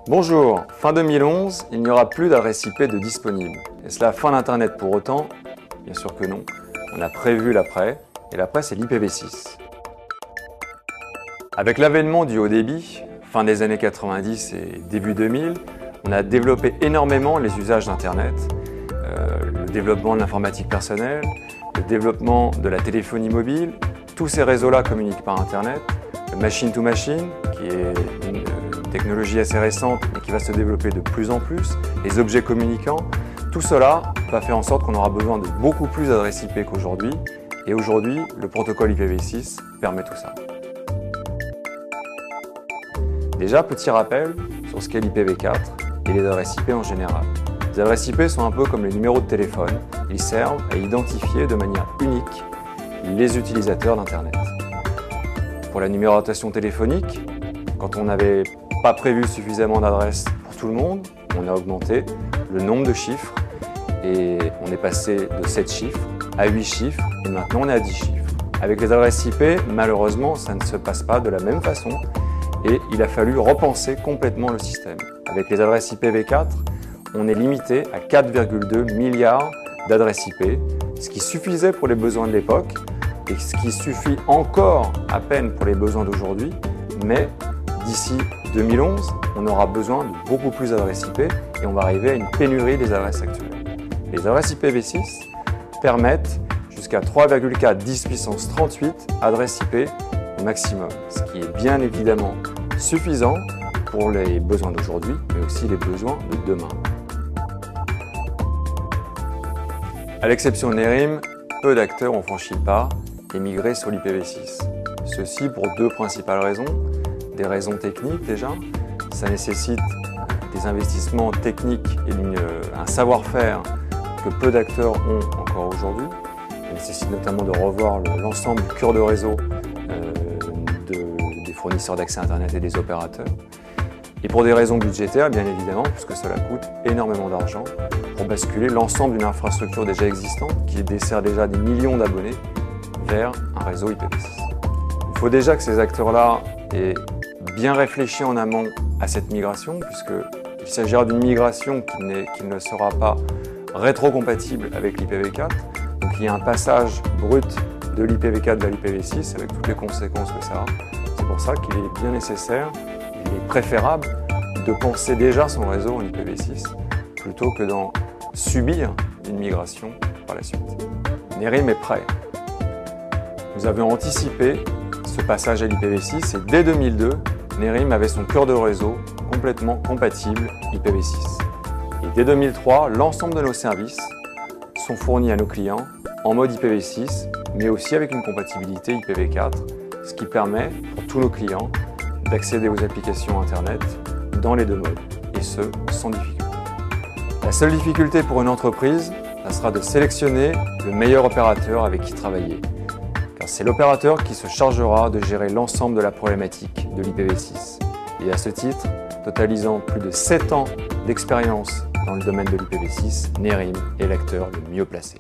Bonjour, fin 2011, il n'y aura plus d'adresse IP de disponible. Est-ce la fin d'Internet pour autant? Bien sûr que non. On a prévu l'après, et l'après c'est l'IPv6. Avec l'avènement du haut débit, fin des années 90 et début 2000, on a développé énormément les usages d'Internet, le développement de l'informatique personnelle, le développement de la téléphonie mobile. Tous ces réseaux-là communiquent par Internet, le machine-to-machine, qui est une technologie assez récente mais qui va se développer de plus en plus, les objets communicants. Tout cela va faire en sorte qu'on aura besoin de beaucoup plus d'adresses IP qu'aujourd'hui. Et aujourd'hui, le protocole IPv6 permet tout ça. Déjà, petit rappel sur ce qu'est l'IPv4 et les adresses IP en général. Les adresses IP sont un peu comme les numéros de téléphone. Ils servent à identifier de manière unique les utilisateurs d'Internet. Pour la numérotation téléphonique, quand on n'avait pas prévu suffisamment d'adresses pour tout le monde, on a augmenté le nombre de chiffres et on est passé de 7 chiffres à 8 chiffres et maintenant on est à 10 chiffres. Avec les adresses IP, malheureusement, ça ne se passe pas de la même façon et il a fallu repenser complètement le système. Avec les adresses IPv4, on est limité à 4,2 milliards d'adresses IP, ce qui suffisait pour les besoins de l'époque et ce qui suffit encore à peine pour les besoins d'aujourd'hui, mais d'ici 2011, on aura besoin de beaucoup plus d'adresses IP et on va arriver à une pénurie des adresses actuelles. Les adresses IPv6 permettent jusqu'à 3,4 10 puissance 38 adresses IP au maximum, ce qui est bien évidemment suffisant pour les besoins d'aujourd'hui, mais aussi les besoins de demain. À l'exception de Nerim, peu d'acteurs ont franchi le pas et migré sur l'IPv6. Ceci pour deux principales raisons. Des raisons techniques déjà, ça nécessite des investissements techniques et un savoir-faire que peu d'acteurs ont encore aujourd'hui. Ça nécessite notamment de revoir l'ensemble du cœur de réseau des fournisseurs d'accès Internet et des opérateurs. Et pour des raisons budgétaires, bien évidemment, puisque cela coûte énormément d'argent pour basculer l'ensemble d'une infrastructure déjà existante qui dessert déjà des millions d'abonnés vers un réseau IPv6. Il faut déjà que ces acteurs-là aient bien réfléchi en amont à cette migration, puisqu'il s'agira d'une migration qui ne sera pas rétro-compatible avec l'IPv4. Donc il y a un passage brut de l'IPv4 vers l'IPv6 avec toutes les conséquences que ça a. C'est pour ça qu'il est bien nécessaire, il est préférable de penser déjà son réseau en IPv6 plutôt que d'en subir une migration par la suite. Nerim est prêt. Nous avions anticipé ce passage à l'IPv6 et dès 2002, Nerim avait son cœur de réseau complètement compatible IPv6. Et dès 2003, l'ensemble de nos services sont fournis à nos clients en mode IPv6, mais aussi avec une compatibilité IPv4, ce qui permet pour tous nos clients d'accéder aux applications Internet dans les deux modes, et ce, sans difficulté. La seule difficulté pour une entreprise, ça sera de sélectionner le meilleur opérateur avec qui travailler. Car c'est l'opérateur qui se chargera de gérer l'ensemble de la problématique de l'IPv6. Et à ce titre, totalisant plus de 7 ans d'expérience dans le domaine de l'IPv6, Nerim est l'acteur le mieux placé.